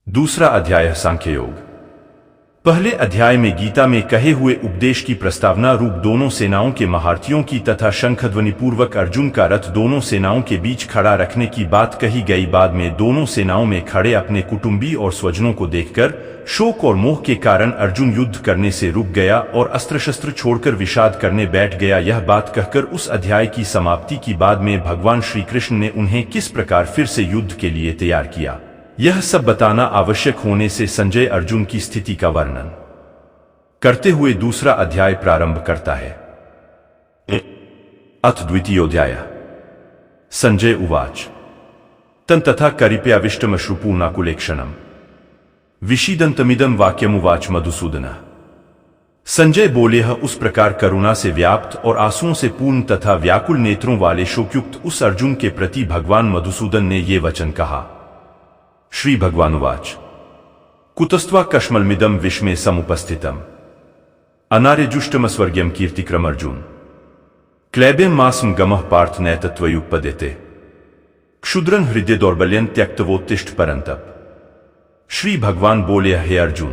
दूसरा अध्याय सांख्य योग। पहले अध्याय में गीता में कहे हुए उपदेश की प्रस्तावना रूप दोनों सेनाओं के महारथियों की तथा शंखध्वनि पूर्वक अर्जुन का रथ दोनों सेनाओं के बीच खड़ा रखने की बात कही गई। बाद में दोनों सेनाओं में खड़े अपने कुटुंबी और स्वजनों को देखकर शोक और मोह के कारण अर्जुन युद्ध करने से रुक गया और अस्त्र शस्त्र छोड़कर विषाद करने बैठ गया। यह बात कहकर उस अध्याय की समाप्ति की बाद में भगवान श्री कृष्ण ने उन्हें किस प्रकार फिर से युद्ध के लिए तैयार किया, यह सब बताना आवश्यक होने से संजय अर्जुन की स्थिति का वर्णन करते हुए दूसरा अध्याय प्रारंभ करता है। अथ द्वितीयोऽध्याय। संजय उवाच तं तथा करिपयाविष्टमश्रुपूर्णाकुलेक्षणम् विषीदन्तमिदं वाक्यमुवाच मधुसूदन। संजय बोले, उस प्रकार करुणा से व्याप्त और आंसुओं से पूर्ण तथा व्याकुल नेत्रों वाले शोकयुक्त उस अर्जुन के प्रति भगवान मधुसूदन ने ये वचन कहा। श्री भगवानुवाच कुतस्त्वा कश्मलमिदं विश्मे समुपस्थितम् अनार्यजुष्टमस्वर्ग्यं कीर्तिक्रम अर्जुन क्लैब्यं मासं गमः पार्थ नैतत्वयुपपद्यते क्षुद्रं हृदय दौर्बल्यं त्यक्तवोत्तिष्ठ परन्तप। श्री भगवान बोले, हे अर्जुन,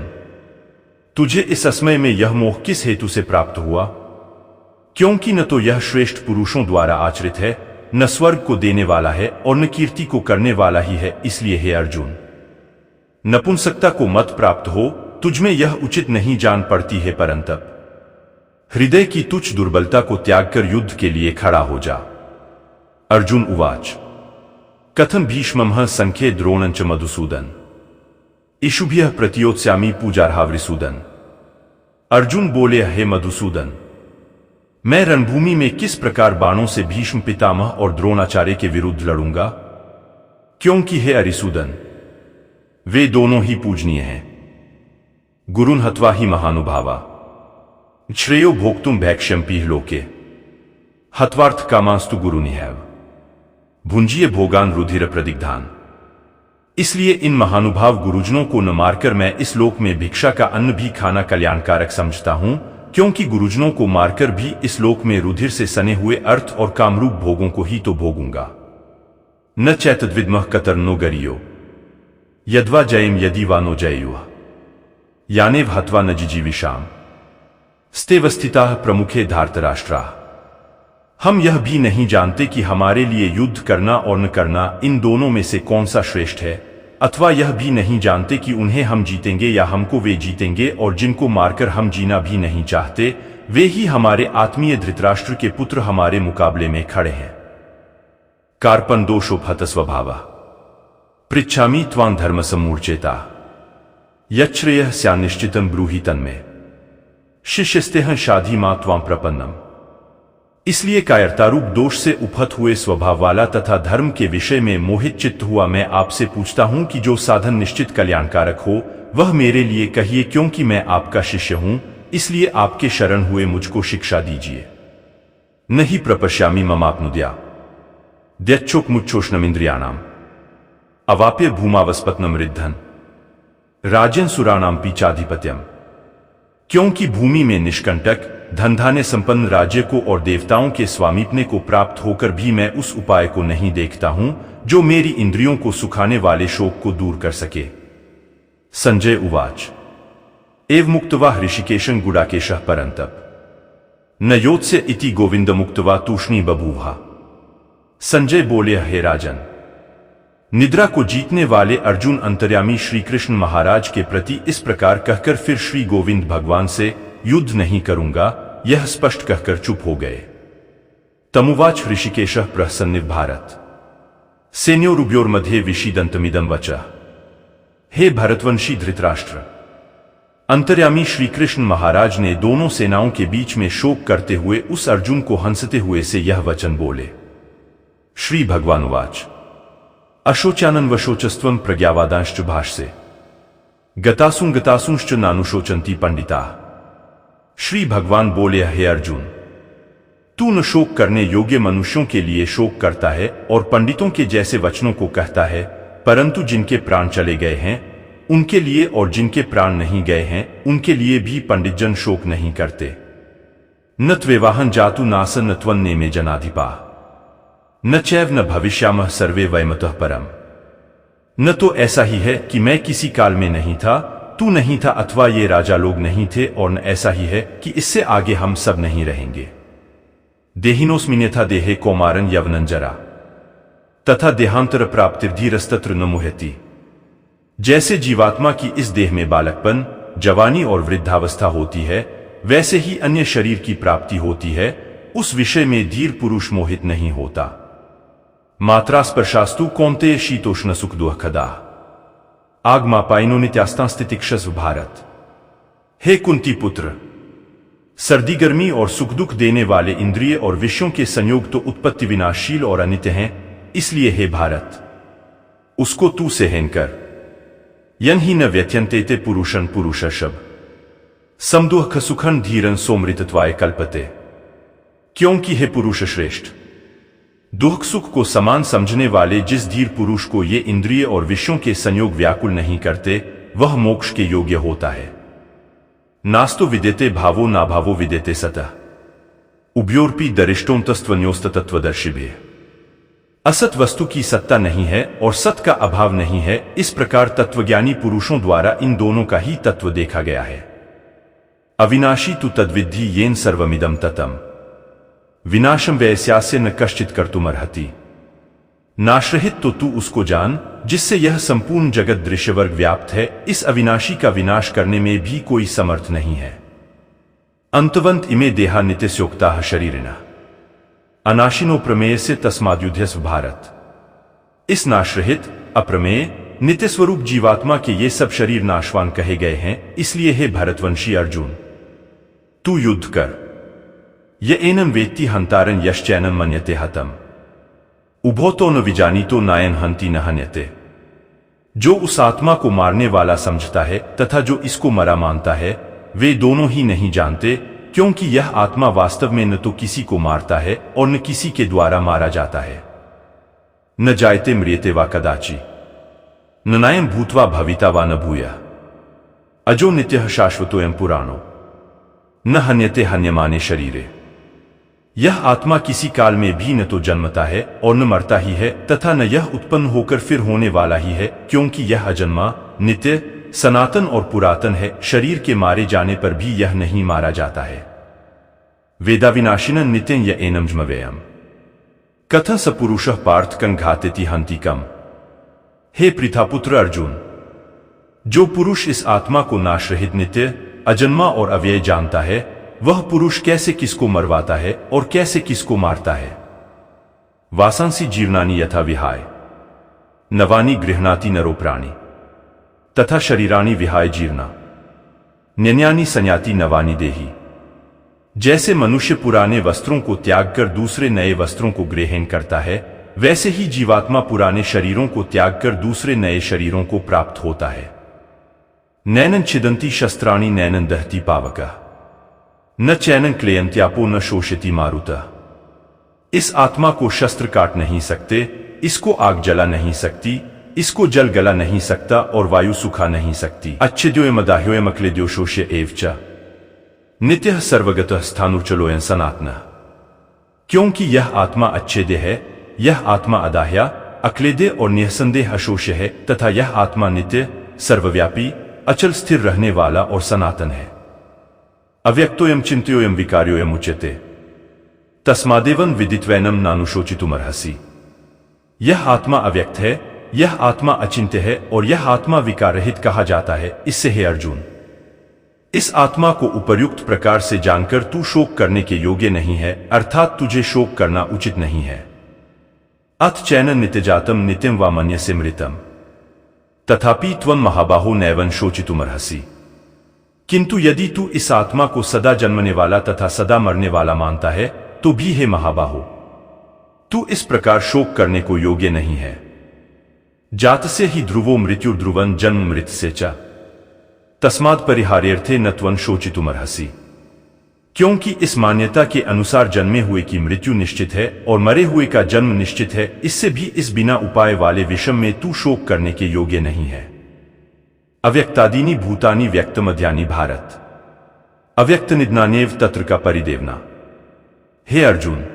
तुझे इस असमय में यह मोह किस हेतु से प्राप्त हुआ? क्योंकि न तो यह श्रेष्ठ पुरुषों द्वारा आचरित है, न स्वर्ग को देने वाला है और न कीर्ति को करने वाला ही है। इसलिए हे अर्जुन, नपुंसकता को मत प्राप्त हो, तुझमें यह उचित नहीं जान पड़ती है, परंतप हृदय की तुच्छ दुर्बलता को त्याग कर युद्ध के लिए खड़ा हो जा। अर्जुन उवाच कथम भीष्मः संख्ये द्रोणञ्च मधुसूदन इषुभ्यः प्रतियोत्स्यामि पूजार्हावरिसूदन। अर्जुन बोले, हे मधुसूदन, मैं रणभूमि में किस प्रकार बाणों से भीष्म पितामह और द्रोणाचार्य के विरुद्ध लड़ूंगा? क्योंकि हे अरिसूदन, वे दोनों ही पूजनीय हैं। गुरुन् हत्वा ही महानुभावा श्रेयो भोक्तुम भैक्ष्यम्पीह लोके हत्वार्थ कामास्तु गुरुनिहैव भुंजिये भोगान रुधिर प्रदिग्धान। इसलिए इन महानुभाव गुरुजनों को न मारकर मैं इस लोक में भिक्षा का अन्न भी खाना कल्याणकारक समझता हूं, क्योंकि गुरुजनों को मारकर भी इस लोक में रुधिर से सने हुए अर्थ और कामरूप भोगों को ही तो भोगूंगा। न चैतद्विद्मः कतर्नो गरियो यद्वा जयम यदि वानो जयुः यानेव हत्वा न जिजीविषाम स्तेवस्थिताः प्रमुखे धार्तराष्ट्राः। हम यह भी नहीं जानते कि हमारे लिए युद्ध करना और न करना इन दोनों में से कौन सा श्रेष्ठ है, अथवा यह भी नहीं जानते कि उन्हें हम जीतेंगे या हमको वे जीतेंगे, और जिनको मारकर हम जीना भी नहीं चाहते, वे ही हमारे आत्मीय धृतराष्ट्र के पुत्र हमारे मुकाबले में खड़े हैं। कार्पण दोषोपहत स्वभावः पृच्छामि त्वां धर्मसमूर्चेता यच्छ्रेयः स्यान्निश्चितं ब्रूहि तन्मे शिष्यस्तेहं शाधि मा त्वां प्रपन्नम। इसलिए कायरतारूप दोष से उपहत हुए स्वभाव वाला तथा धर्म के विषय में मोहित चित्त हुआ मैं आपसे पूछता हूं कि जो साधन निश्चित कल्याणकारक हो वह मेरे लिए कहिए, क्योंकि मैं आपका शिष्य हूं। इसलिए आपके शरण हुए मुझको शिक्षा दीजिए। नहीं प्रपश्यामि ममाप्नुद्या द्यच्छोकमुच्छोषणमिन्द्रियाणाम अवाप्य भूमावस्पत्नम रिद्धन राजन सुराणाम पीचाधिपत्यम। क्योंकि भूमि में निष्कंटक धनधान्य संपन्न राज्य को और देवताओं के स्वामीपने को प्राप्त होकर भी मैं उस उपाय को नहीं देखता हूं जो मेरी इंद्रियों को सुखाने वाले शोक को दूर कर सके। संजय उवाच एव मुक्त्वा हृषिकेशं गुडाकेशः परन्तप न योत्स्य इति गोविंद मुक्त्वा तूष्णी बभूवा। संजय बोले, हे राजन, निद्रा को जीतने वाले अर्जुन अंतर्यामी श्री कृष्ण महाराज के प्रति इस प्रकार कहकर फिर श्री गोविंद भगवान से युद्ध नहीं करूंगा यह स्पष्ट कहकर चुप हो गए। तमुवाच ऋषिकेशः प्रसन्निव भारत सेन्योरुभयोर्मध्ये विषीदन्तमिदं वचः। हे भरतवंशी धृतराष्ट्र, अंतर्यामी श्री कृष्ण महाराज ने दोनों सेनाओं के बीच में शोक करते हुए उस अर्जुन को हंसते हुए से यह वचन बोले। श्री भगवानुवाच अशोचानन वशोचस्त्वं प्रज्ञावादांश्च भाष्ये गतासुंश्च नानुशोचन्ति पंडिताः। श्री भगवान बोले, हे अर्जुन, तू न शोक करने योग्य मनुष्यों के लिए शोक करता है और पंडितों के जैसे वचनों को कहता है, परंतु जिनके प्राण चले गए हैं उनके लिए और जिनके प्राण नहीं गए हैं उनके लिए भी पंडितजन शोक नहीं करते। न त्वेवाहं जातु नासन नत्वन्ने में जनाधिपा न चैव न भविष्यामः सर्वे वयमतः परम। न तो ऐसा ही है कि मैं किसी काल में नहीं था, तू नहीं था, अथवा ये राजा लोग नहीं थे, और न ऐसा ही है कि इससे आगे हम सब नहीं रहेंगे। देहिनोस्मिन्यथा देहे कौमारन यवनन जरा तथा देहांतर प्राप्तिर्धीरस्तत्र न मुहति। जैसे जीवात्मा की इस देह में बालकपन, जवानी और वृद्धावस्था होती है, वैसे ही अन्य शरीर की प्राप्ति होती है, उस विषय में धीर पुरुष मोहित नहीं होता। मात्रा स्पर्शास्तु कौन्तेय शीतोष्ण सुख दुःखदा आगमापाइनो नित्यास्तांस्तितिक्षस्व भारत। हे कुंती पुत्र, सर्दी गर्मी और सुख दुख देने वाले इंद्रिय और विषयों के संयोग तो उत्पत्ति विनाशील और अनित्य हैं, इसलिए हे भारत, उसको तू सहन कर। यन ही न व्यत्यंतेते पुरुषन पुरुषशब समदुःख सुखन धीरन सोमृतत्वाय कल्पते। क्योंकि हे पुरुष श्रेष्ठ, दुख सुख को समान समझने वाले जिस धीर पुरुष को ये इंद्रिय और विषयों के संयोग व्याकुल नहीं करते, वह मोक्ष के योग्य होता है। नास्तु विदेते भावो नाभावो विदेते सतः उभयोर्पि दरिष्टोन्तस्त्वन्योस्तत्वदर्शिभे। असत वस्तु की सत्ता नहीं है और सत का अभाव नहीं है, इस प्रकार तत्वज्ञानी पुरुषों द्वारा इन दोनों का ही तत्व देखा गया है। अविनाशी तु तद्विद्धि येन सर्वमिदं ततम् विनाशम वैस्यास्य न कश्चित कर्तुमर्हति। नाशरहित तो तू उसको जान जिससे यह संपूर्ण जगत दृश्यवर्ग व्याप्त है, इस अविनाशी का विनाश करने में भी कोई समर्थ नहीं है। अंतवंत इमे देहा नित्यस्योक्ताः शरीरिणः अनाशिनो प्रमेय से तस्माद्युध्यस्व भारत। इस नाशरहित, अप्रमेय, नित्य स्वरूप जीवात्मा के ये सब शरीर नाशवान कहे गए हैं, इसलिए हे भरतवंशी अर्जुन, तू युद्ध कर। ये एनम वेत्ति हंतारन यश्चैनम मन्यते हतम उभो तो न विजानीतो नायन हंति न हन्यते। जो उस आत्मा को मारने वाला समझता है तथा जो इसको मरा मानता है, वे दोनों ही नहीं जानते, क्योंकि यह आत्मा वास्तव में न तो किसी को मारता है और न किसी के द्वारा मारा जाता है। न जायते म्रियते वा कदाचि न नायम भूत्वा भविता वा न भूयः अजो नित्यः शाश्वतोऽयं पुराणो न हन्यते हन्यमाने शरीरे। यह आत्मा किसी काल में भी न तो जन्मता है और न मरता ही है, तथा न यह उत्पन्न होकर फिर होने वाला ही है, क्योंकि यह अजन्मा, नित्य, सनातन और पुरातन है। शरीर के मारे जाने पर भी यह नहीं मारा जाता है। वेदाविनाशिनं नित्यं य एनं जमव्ययम् कथं स पुरुषः पार्थ कं घातेति हन्ति कम्। हे पृथापुत्र अर्जुन, जो पुरुष इस आत्मा को नाशरहित, नित्य, अजन्मा और अव्यय जानता है, वह पुरुष कैसे किसको मरवाता है और कैसे किसको मारता है। वासांसी जीवनानि यथा विहाय नवानि गृह्णाति नरो प्राणी तथा शरीराणि विहाय जीवना न्यन्यानि संयाति नवानि देहि। जैसे मनुष्य पुराने वस्त्रों को त्याग कर दूसरे नए वस्त्रों को ग्रहण करता है, वैसे ही जीवात्मा पुराने शरीरों को त्याग कर दूसरे नए शरीरों को प्राप्त होता है। नैनन छिदंती शस्त्राणि नैनन दहती पावकः न चैनन क्लेयंत्यापो न शोषिति मारुतः। इस आत्मा को शस्त्र काट नहीं सकते, इसको आग जला नहीं सकती, इसको जल गला नहीं सकता और वायु सुखा नहीं सकती। अच्छेद्योयमदाह्योयमक्लेद्यो शोष्य एव च नित्यः सर्वगतः स्थाणुर्चलोयं सनातनः। क्योंकि यह आत्मा अच्छेद्य है, यह आत्मा अदाह्या, अक्लेद्य और निःसंदेह अशोष्य है, तथा यह आत्मा नित्य, सर्वव्यापी, अचल स्थिर रहने वाला और सनातन है। अव्यक्तोयम चिंत्योयम विकार्योयम उच्यते तस्मादेवं विदित्वैनम नानुशोचितुमर्हसि। यह आत्मा अव्यक्त है, यह आत्मा अचिंत्य है और यह आत्मा विकार रहित कहा जाता है। इससे हे अर्जुन, इस आत्मा को उपर्युक्त प्रकार से जानकर तू शोक करने के योग्य नहीं है, अर्थात तुझे शोक करना उचित नहीं है। अथ चैनन नित्यजातम नित्यम वा मन्यसे मृतम तथापि त्वं महाबाहो नैवं शोचितुमर्हसि। किंतु यदि तू इस आत्मा को सदा जन्मने वाला तथा सदा मरने वाला मानता है, तो भी हे महाबाहो, तू इस प्रकार शोक करने को योग्य नहीं है। जातस्य हि ध्रुवो मृत्युर्ध्रुवं जन्म मृतस्य च तस्मात् परिहार्यर्थे न त्वं शोचितुमर्हसि। क्योंकि इस मान्यता के अनुसार जन्मे हुए की मृत्यु निश्चित है और मरे हुए का जन्म निश्चित है, इससे भी इस बिना उपाय वाले विषम में तू शोक करने के योग्य नहीं है। अव्यक्तादीनि भूतानि व्यक्तमध्यानि भारत अव्यक्त निधनान्येव तत्र का परिदेवना। हे अर्जुन,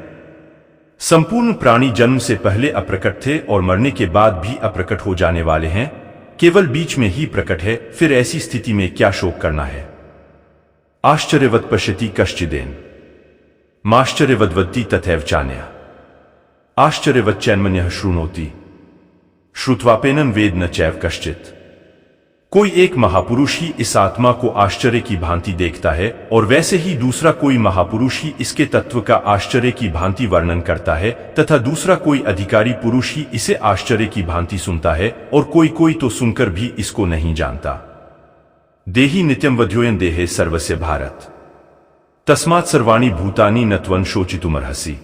संपूर्ण प्राणी जन्म से पहले अप्रकट थे और मरने के बाद भी अप्रकट हो जाने वाले हैं, केवल बीच में ही प्रकट है। फिर ऐसी स्थिति में क्या शोक करना है? आश्चर्यवत् पश्यति कश्चिदेन माश्चर्यवद्वति तथैव चान्यः आश्चर्यवच्चैन्मन्यः शृणोति श्रुत्वापेनं वेद न चैव कश्चित्। कोई एक महापुरुष ही इस आत्मा को आश्चर्य की भांति देखता है और वैसे ही दूसरा कोई महापुरुष ही इसके तत्व का आश्चर्य की भांति वर्णन करता है, तथा दूसरा कोई अधिकारी पुरुष ही इसे आश्चर्य की भांति सुनता है, और कोई कोई तो सुनकर भी इसको नहीं जानता। देहि नित्यं वध्योयन् देहे सर्वस्य भारत तस्मात् सर्वाणि भूतानि न त्वं शोचितुमर्हसि।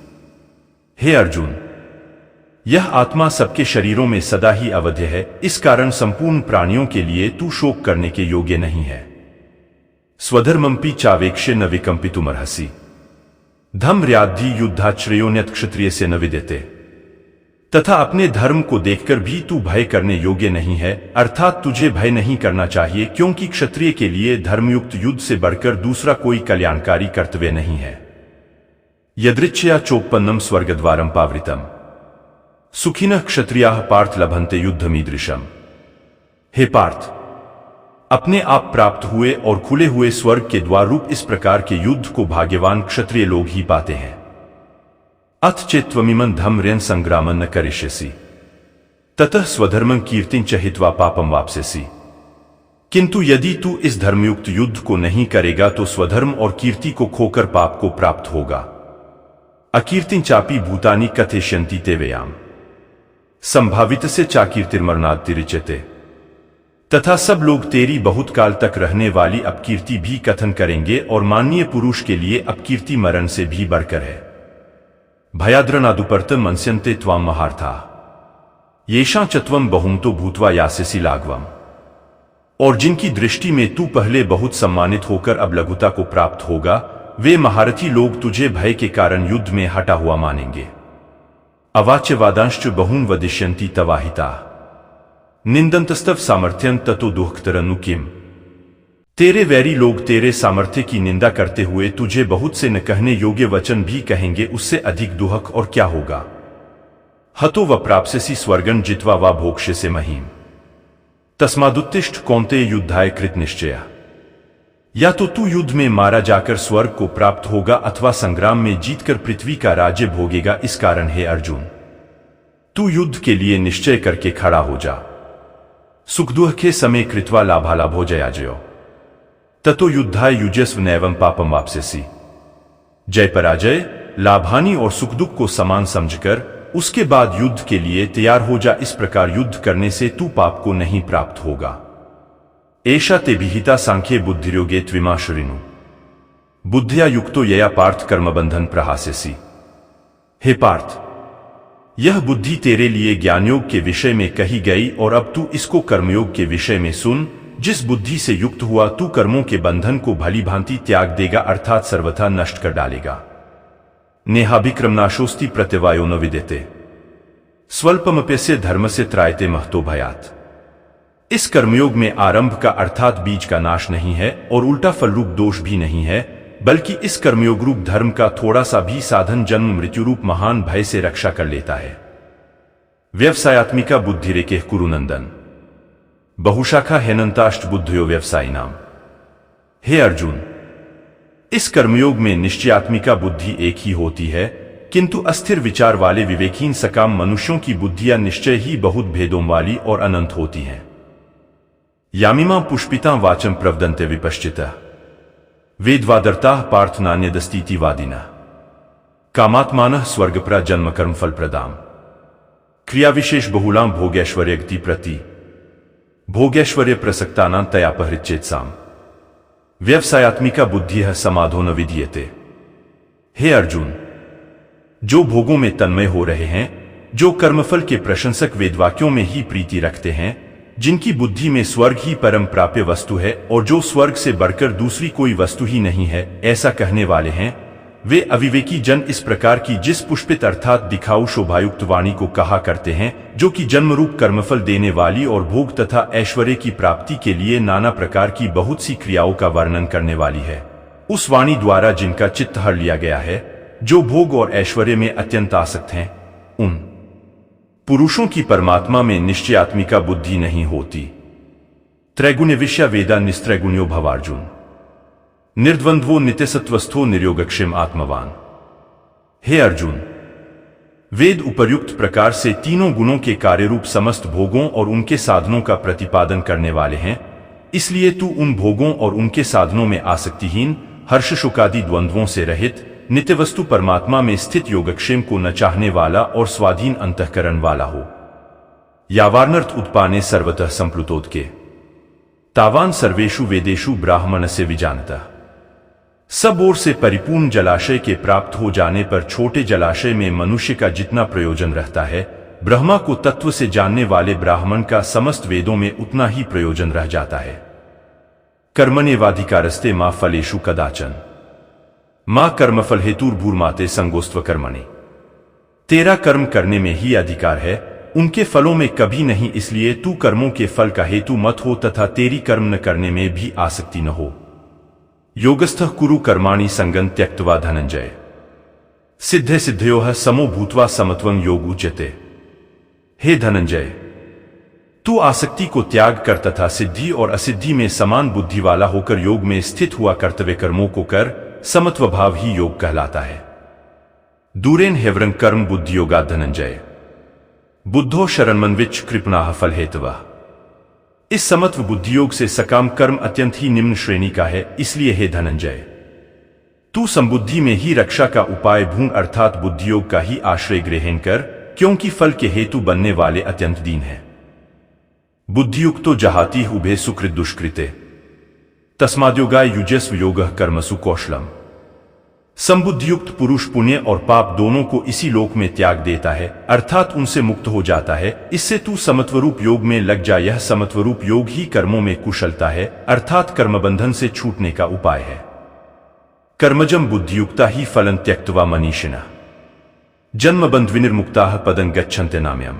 हे अर्जुन, यह आत्मा सबके शरीरों में सदा ही अवध्य है, इस कारण संपूर्ण प्राणियों के लिए तू शोक करने के योग्य नहीं है। स्वधर्मंपि चावेक्ष्य न विकंपितुमर्हसि धम्र्याद्धि युद्धात् श्रेयोन्यत् क्षत्रियस्य न विद्यते। तथा अपने धर्म को देखकर भी तू भय करने योग्य नहीं है, अर्थात तुझे भय नहीं करना चाहिए, क्योंकि क्षत्रिय के लिए धर्मयुक्त युद्ध से बढ़कर दूसरा कोई कल्याणकारी कर्तव्य नहीं है। यदृच्छया चोपन्नम स्वर्गद्वारम पावृतम सुखिनः क्षत्रियाः पार्थ लभन्ते युद्धमीदृशम। हे पार्थ, अपने आप प्राप्त हुए और खुले हुए स्वर्ग के द्वार रूप इस प्रकार के युद्ध को भाग्यवान क्षत्रिय लोग ही पाते हैं। अथ चेत् त्वमिमं धम्र्यन् संग्रामं न करिष्यसि ततः स्वधर्मं कीर्तिं च हित्वा पापं वाप्स्यसि। किंतु यदि तू इस धर्मयुक्त युद्ध को नहीं करेगा तो स्वधर्म और कीर्ति को खोकर पाप को प्राप्त होगा। अकीर्तिं चापि भूतानि कथयिष्यन्ति ते व्ययाम संभावितस्य चाकीर्तिर्मरणाद्तिरिच्यते। तथा सब लोग तेरी बहुत काल तक रहने वाली अपकीर्ति भी कथन करेंगे, और माननीय पुरुष के लिए अपकीर्ति मरण से भी बढ़कर है। भयाद्रनादुपर्त मंस्यन्ते त्वां महार्था येषां च त्वं बहुमतो भूत्वा यास्यसि लाघवम्। और जिनकी दृष्टि में तू पहले बहुत सम्मानित होकर अब लघुता को प्राप्त होगा, वे महारथी लोग तुझे भय के कारण युद्ध में हटा हुआ मानेंगे। अवाच्यवादांश्च बहून् वदिष्यन्ति तवाहिता निंदन्तस्तव सामर्थ्यं ततो दुःखतरनु किम। तेरे वैरी लोग तेरे सामर्थ्य की निंदा करते हुए तुझे बहुत से न कहने योग्य वचन भी कहेंगे, उससे अधिक दुहक और क्या होगा। हतो व प्राप्स्यसि स्वर्गं जित्वा वा भोक्ष्यसे महीम् तस्मादुत्तिष्ठ कौन्तेय युद्धाय कृत निश्चयः। या तो तू युद्ध में मारा जाकर स्वर्ग को प्राप्त होगा अथवा संग्राम में जीतकर पृथ्वी का राज्य भोगेगा। इस कारण हे अर्जुन, तू युद्ध के लिए निश्चय करके खड़ा हो जा। सुख दुःखे समे कृत्वा लाभालाभो जयाजयो ततो युद्धाय युजस्व नैवं पापम वाप्स्यसि। जय पराजय, लाभानी और सुख दुख को समान समझकर उसके बाद युद्ध के लिए तैयार हो जा। इस प्रकार युद्ध करने से तू पाप को नहीं प्राप्त होगा। एषा ते विहिता सांख्ये बुद्धिर्योगे त्विमाशुरिनु बुद्धिया युक्तो यया पार्थ कर्मबंधन प्रहास्यसि। हे पार्थ, यह बुद्धि तेरे लिए ज्ञानयोग के विषय में कही गई, और अब तू इसको कर्मयोग के विषय में सुन। जिस बुद्धि से युक्त हुआ तू कर्मों के बंधन को भली भांति त्याग देगा, अर्थात सर्वथा नष्ट कर डालेगा। नेहाभिक्रमनाशोस्ति प्रत्यवायो न विद्यते स्वल्पमप्यस्य धर्मस्य त्रायते महतो भयात्। इस कर्मयोग में आरंभ का अर्थात बीज का नाश नहीं है, और उल्टा फल रूप दोष भी नहीं है, बल्कि इस कर्मयोग रूप धर्म का थोड़ा सा भी साधन जन्म मृत्यु रूप महान भय से रक्षा कर लेता है। व्यवसायात्मिका बुद्धिरेके कुरुनंदन बहुशाखा हेनंताष्ट बुद्धियो व्यवसायिनाम। हे अर्जुन, इस कर्मयोग में निश्चयात्मिका बुद्धि एक ही होती है, किंतु अस्थिर विचार वाले विवेकहीन सकाम मनुष्यों की बुद्धियां निश्चय ही बहुत भेदों वाली और अनंत होती हैं। यामिमां पुष्पितां वाचं प्रवदन्ते विपश्चितः वेदवादर्ताः पार्थ नान्यदस्तीति वादिनः कामात्मानः स्वर्गप्रा जन्म कर्म फलप्रदाम् क्रियाविशेष बहुलां भोगैश्वर्यगति प्रति भोगैश्वर्य प्रसक्तानां तयापहृच्चेत्साम् व्यवसायात्मिका बुद्धिः समाधो न विधीयते। हे अर्जुन, जो भोगों में तन्मय हो रहे हैं, जो कर्मफल के प्रशंसक वेदवाक्यों में ही प्रीति रखते हैं, जिनकी बुद्धि में स्वर्ग ही परम प्राप्य वस्तु है और जो स्वर्ग से बढ़कर दूसरी कोई वस्तु ही नहीं है, ऐसा कहने वाले हैं, वे अविवेकी जन इस प्रकार की जिस पुष्पित अर्थात दिखाऊ शोभायुक्त वाणी को कहा करते हैं, जो कि जन्मरूप कर्मफल देने वाली और भोग तथा ऐश्वर्य की प्राप्ति के लिए नाना प्रकार की बहुत सी क्रियाओं का वर्णन करने वाली है। उस वाणी द्वारा जिनका चित्त हर लिया गया है, जो भोग और ऐश्वर्य में अत्यंत आसक्त हैं, उन पुरुषों की परमात्मा में निश्चयात्मिका बुद्धि नहीं होती। त्रैगुण्य विषया वेदा निस्त्रैगुण्यो भवार्जुन निर्द्वंद्वो नित्यसत्वस्थो निर्योगक्षेम आत्मवान। हे अर्जुन, वेद उपर्युक्त प्रकार से तीनों गुणों के कार्यरूप समस्त भोगों और उनके साधनों का प्रतिपादन करने वाले हैं, इसलिए तू उन भोगों और उनके साधनों में आसक्तिहीन, हर्ष शोकादि द्वंद्वों से रहित, नित्यवस्तु परमात्मा में स्थित योगक्षेम को न चाहने वाला और स्वाधीन अंतःकरण वाला हो। यावानर्थ उत्पाने सर्वतः संप्लुतोदके तावान सर्वेषु वेदेषु ब्राह्मणस्य विजानतः। सब ओर से परिपूर्ण जलाशय के प्राप्त हो जाने पर छोटे जलाशय में मनुष्य का जितना प्रयोजन रहता है, ब्रह्मा को तत्व से जानने वाले ब्राह्मण का समस्त वेदों में उतना ही प्रयोजन रह जाता है। कर्मण्येवाधिकारस्ते मा फलेषु कदाचन मां कर्मफल हेतुर्भूर्माते संगोस्त्व कर्मणि। तेरा कर्म करने में ही अधिकार है, उनके फलों में कभी नहीं, इसलिए तू कर्मों के फल का हेतु मत हो तथा तेरी कर्म न करने में भी आसक्ति न हो। योगस्थः कुरु कर्माणि संगं त्यक्त्वा धनंजय सिद्धे सिद्धयोः समो भूत्वा समत्वं योग उच्यते। हे धनंजय, तू आसक्ति को त्याग कर तथा सिद्धि और असिद्धि में समान बुद्धि वाला होकर योग में स्थित हुआ कर्तव्य कर्मों को कर, समत्व भाव ही योग कहलाता है। दूरेन हेवरं कर्म बुद्धि योगा धनंजय बुद्धो शरणमन्विच कृपणाः फल हेतवः। इस समत्व बुद्धि योग से सकाम कर्म अत्यंत ही निम्न श्रेणी का है, इसलिए हे धनंजय, तू संबुद्धि में ही रक्षा का उपाय भून अर्थात बुद्धि योग का ही आश्रय ग्रहण कर, क्योंकि फल के हेतु बनने वाले अत्यंत दीन है। बुद्धियुक्तो जहाति उभे सुकृत दुष्कृते तस्माद्योगाय युजस्व योगः कर्मसु कौशलम। संबुद्धियुक्त पुरुष पुण्य और पाप दोनों को इसी लोक में त्याग देता है, अर्थात उनसे मुक्त हो जाता है। इससे तू समत्वरूप योग में लग जा। यह समत्वरूप योग ही कर्मों में कुशलता है, अर्थात कर्मबंधन से छूटने का उपाय है। कर्मजम बुद्धियुक्ता ही फलं त्यक्त्वा मनीषिणः जन्मबंध विनिर्मुक्ताः पदं गच्छन्ते नाम्यम्।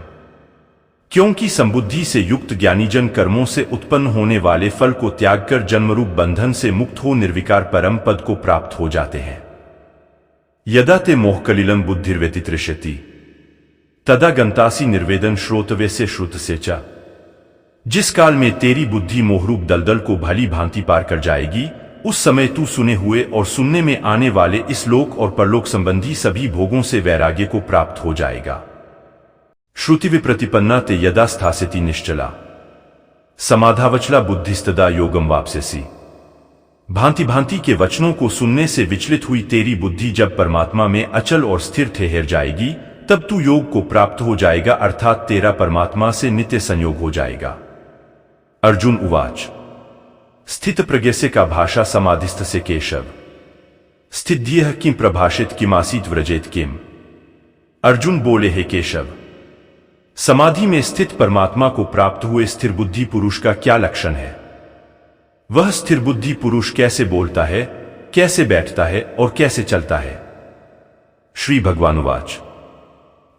क्योंकि संबुद्धि से युक्त ज्ञानीजन कर्मों से उत्पन्न होने वाले फल को त्याग कर जन्मरूप बंधन से मुक्त हो निर्विकार परम पद को प्राप्त हो जाते हैं। यदा ते मोहकलिलं बुद्धिर्व्यतितृष्यति तदा गंतासी निर्वेदन श्रोतव्य से श्रुत से च। जिस काल में तेरी बुद्धि मोहरूप दलदल को भली भांति पार कर जाएगी, उस समय तू सुने हुए और सुनने में आने वाले इस लोक और परलोक संबंधी सभी भोगों से वैराग्य को प्राप्त हो जाएगा। श्रुति विप्रतिपन्ना ते यदा स्थास्यति निश्चला समाधावचला बुद्धिस्तदा योगम वापसेसी। भांति भांति के वचनों को सुनने से विचलित हुई तेरी बुद्धि जब परमात्मा में अचल और स्थिर ठहर जाएगी, तब तू योग को प्राप्त हो जाएगा, अर्थात तेरा परमात्मा से नित्य संयोग हो जाएगा। अर्जुन उवाच स्थित प्रज्ञस्य का भाषा समाधिस्थ से केशव स्थित्यः किं प्रभाषित किमासीत व्रजेत किम। अर्जुन बोले, हे केशव, समाधि में स्थित परमात्मा को प्राप्त हुए स्थिर बुद्धि पुरुष का क्या लक्षण है? वह स्थिर बुद्धि पुरुष कैसे बोलता है, कैसे बैठता है और कैसे चलता है? श्री भगवानुवाच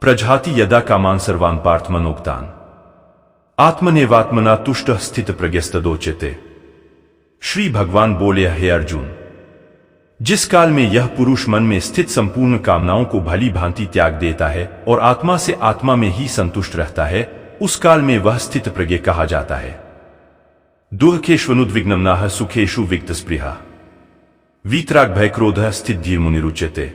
प्रजहाति यदा कामान सर्वान् पार्थ मनोक्तान् आत्मनेवात्मना तुष्टः स्थित प्रज्ञस्तदोच्यते। श्री भगवान बोले, हे अर्जुन, जिस काल में यह पुरुष मन में स्थित संपूर्ण कामनाओं को भली भांति त्याग देता है और आत्मा से आत्मा में ही संतुष्ट रहता है, उस काल में वह स्थित प्रज्ञ कहा जाता है। दुःखेष्वनुद्विग्नम्नाः सुखेषु विगतस्पृहा वीतराग भय क्रोधः स्थितिर् मुनिरुच्यते।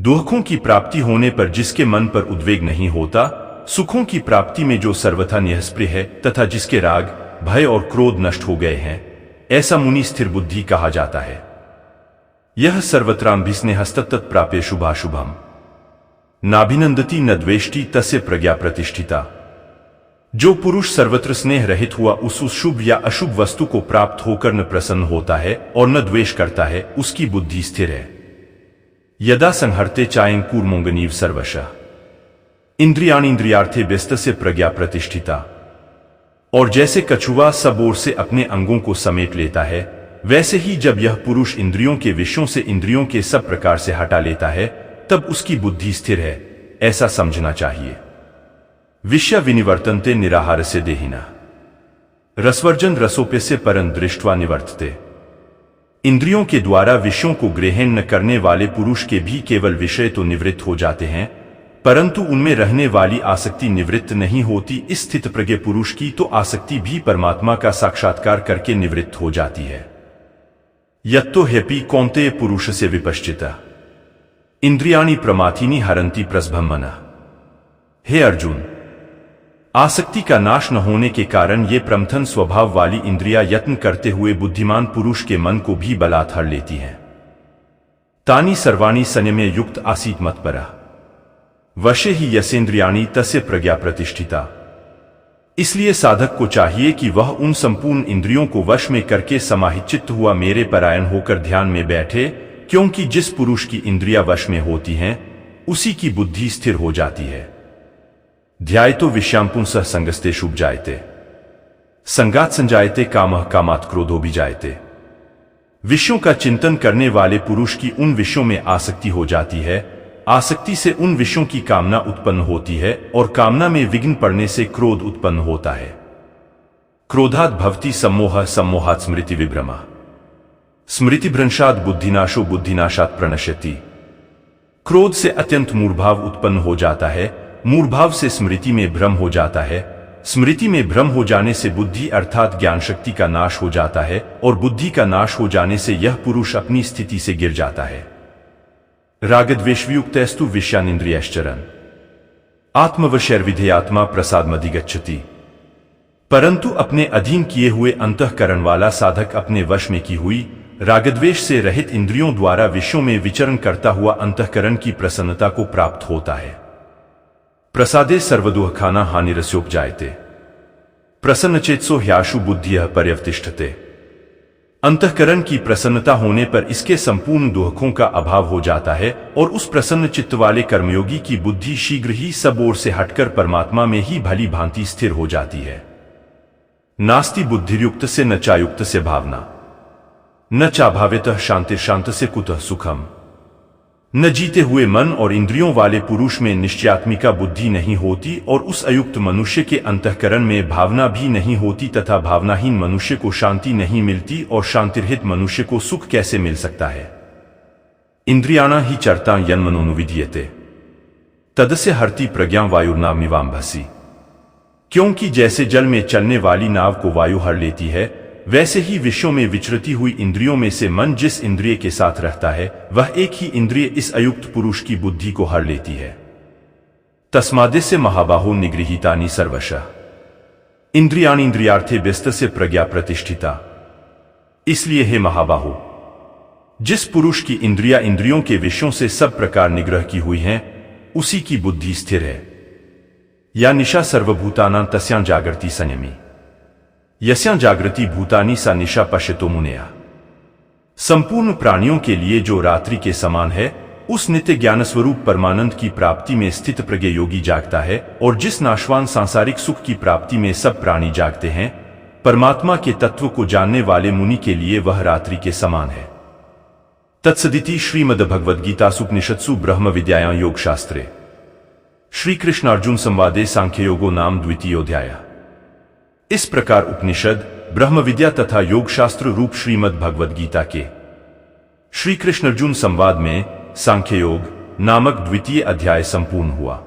दुखों की प्राप्ति होने पर जिसके मन पर उद्वेग नहीं होता, सुखों की प्राप्ति में जो सर्वथा निःस्पृह है तथा जिसके राग भय और क्रोध नष्ट हो गए हैं, ऐसा मुनि स्थिर बुद्धि कहा जाता है। यह सर्वत्राम्भिस्नेहस्तत्तत् प्राप्य शुभाशुभम नाभिनंदति न द्वेष्टि तस्य प्रज्ञा प्रतिष्ठिता। जो पुरुष सर्वत्र स्नेह रहित हुआ उस शुभ या अशुभ वस्तु को प्राप्त होकर न प्रसन्न होता है और न द्वेष करता है, उसकी बुद्धि स्थिर है। यदा संहर्ते चायं कूर्मोंगनीव सर्वशः इंद्रियाणीन्द्रियार्थे व्यस्तस्य प्रज्ञा प्रतिष्ठिता। और जैसे कछुआ सब ओर से अपने अंगों को समेट लेता है, वैसे ही जब यह पुरुष इंद्रियों के विषयों से इंद्रियों के सब प्रकार से हटा लेता है, तब उसकी बुद्धि स्थिर है, ऐसा समझना चाहिए। विषय विनिवर्तन्ते निराहारस्य देहिनः रसवर्जन रसोप्यस्य परं दृष्ट्वा निवर्तते। इंद्रियों के द्वारा विषयों को ग्रहण न करने वाले पुरुष के भी केवल विषय तो निवृत्त हो जाते हैं, परंतु उनमें रहने वाली आसक्ति निवृत्त नहीं होती। इस स्थित प्रज्ञ पुरुष की तो आसक्ति भी परमात्मा का साक्षात्कार करके निवृत्त हो जाती है। यत्तो ह्यपि कौन्तेय पुरुषस्य विपश्चितः इंद्रियाणि प्रमाथीनि हरन्ति प्रस्भम्मनः। हे अर्जुन, आसक्ति का नाश न होने के कारण ये प्रमथन स्वभाव वाली इंद्रियां यत्न करते हुए बुद्धिमान पुरुष के मन को भी बलात् हर लेती हैं। तानि सर्वाणि संयमे युक्त आसीत् मत्परः वशे ही यसेन्द्रियाणि तस्य प्रज्ञा प्रतिष्ठिता। इसलिए साधक को चाहिए कि वह उन संपूर्ण इंद्रियों को वश में करके समाहित हुआ मेरे परायण होकर ध्यान में बैठे, क्योंकि जिस पुरुष की इंद्रियां वश में होती हैं उसी की बुद्धि स्थिर हो जाती है। ध्यायतो विषयान् पुंसः संगस्ते शुभ जायते संगात संजायते कामः कामात् क्रोधो भी जायते। विषयों का चिंतन करने वाले पुरुष की उन विषयों में आसक्ति हो जाती है, आसक्ति से उन विषयों की कामना उत्पन्न होती है और कामना में विघ्न पड़ने से क्रोध उत्पन्न होता है। क्रोधात् भवति सम्मोहः सम्मोहात् स्मृति विभ्रमः स्मृतिभ्रंशात् बुद्धिनाशो बुद्धिनाशात् प्रणश्यति। क्रोध से अत्यंत मूढ़भाव उत्पन्न हो जाता है, मूढ़भाव से स्मृति में भ्रम हो जाता है, स्मृति में भ्रम हो जाने से बुद्धि अर्थात ज्ञान शक्ति का नाश हो जाता है और बुद्धि का नाश हो जाने से यह पुरुष अपनी स्थिति से गिर जाता है। रागद्वेषवियुक्तस्तु विषयानिन्द्रियश्चरन् आत्मवशैर्विधेयात्मा प्रसादमधिगच्छति। परंतु अपने अधीन किए हुए अंतःकरण वाला साधक अपने वश में की हुई रागद्वेष से रहित इंद्रियों द्वारा विषयों में विचरण करता हुआ अंतःकरण की प्रसन्नता को प्राप्त होता है। प्रसादे सर्वदुःखाना हानिरस्योपजायते प्रसन्नचेतसो ह्याशु बुद्धियः पर्यवतिष्ठते। अंतःकरण की प्रसन्नता होने पर इसके संपूर्ण दुखों का अभाव हो जाता है और उस प्रसन्न चित्त वाले कर्मयोगी की बुद्धि शीघ्र ही सब ओर से हटकर परमात्मा में ही भली भांति स्थिर हो जाती है। नास्ति बुद्धिर्युक्त से न चायुक्त से भावना न चाभाव्यतः शांतिर्शांत से कुतः सुखम। न जीते हुए मन और इंद्रियों वाले पुरुष में निश्चयात्मिका बुद्धि नहीं होती और उस अयुक्त मनुष्य के अंतःकरण में भावना भी नहीं होती तथा भावनाहीन मनुष्य को शांति नहीं मिलती और शांतिरहित मनुष्य को सुख कैसे मिल सकता है। इंद्रियाणा ही चरता यन्मनोनुविधीयते तदस्य हरति प्रज्ञां वायुर्नामिवाम्भसि। क्योंकि जैसे जल में चलने वाली नाव को वायु हर लेती है, वैसे ही विषयों में विचरती हुई इंद्रियों में से मन जिस इंद्रिय के साथ रहता है वह एक ही इंद्रिय इस अयुक्त पुरुष की बुद्धि को हर लेती है। तस्मादेस्य महाबाहो निगृहीतानि सर्वशः इंद्रियाणि इंद्रियार्थे व्यस्तस्य प्रज्ञा प्रतिष्ठिता। इसलिए हे महाबाहो, जिस पुरुष की इंद्रियां इंद्रियों के विषयों से सब प्रकार निग्रह की हुई हैं उसी की बुद्धि स्थिर है। या निशा सर्वभूतानां तस्यां जागृति संयमी यस्यां जागृति भूतानि सा निशा पश्यतो मुनयः। संपूर्ण प्राणियों के लिए जो रात्रि के समान है उस नित्य ज्ञान स्वरूप परमानंद की प्राप्ति में स्थित प्रज्ञ योगी जागता है और जिस नाशवान सांसारिक सुख की प्राप्ति में सब प्राणी जागते हैं, परमात्मा के तत्व को जानने वाले मुनि के लिए वह रात्रि के समान है। तत्सदिति श्रीमद्भगवद्गीतासुपनिषत्सु ब्रह्म विद्यायां योगशास्त्रे श्री कृष्णार्जुन संवादे सांख्ययोगो नाम द्वितीयोऽध्यायः। इस प्रकार उपनिषद, ब्रह्म विद्या तथा योग शास्त्र रूप श्रीमद् भगवद गीता के श्री कृष्णार्जुन संवाद में सांख्य योग नामक द्वितीय अध्याय संपूर्ण हुआ।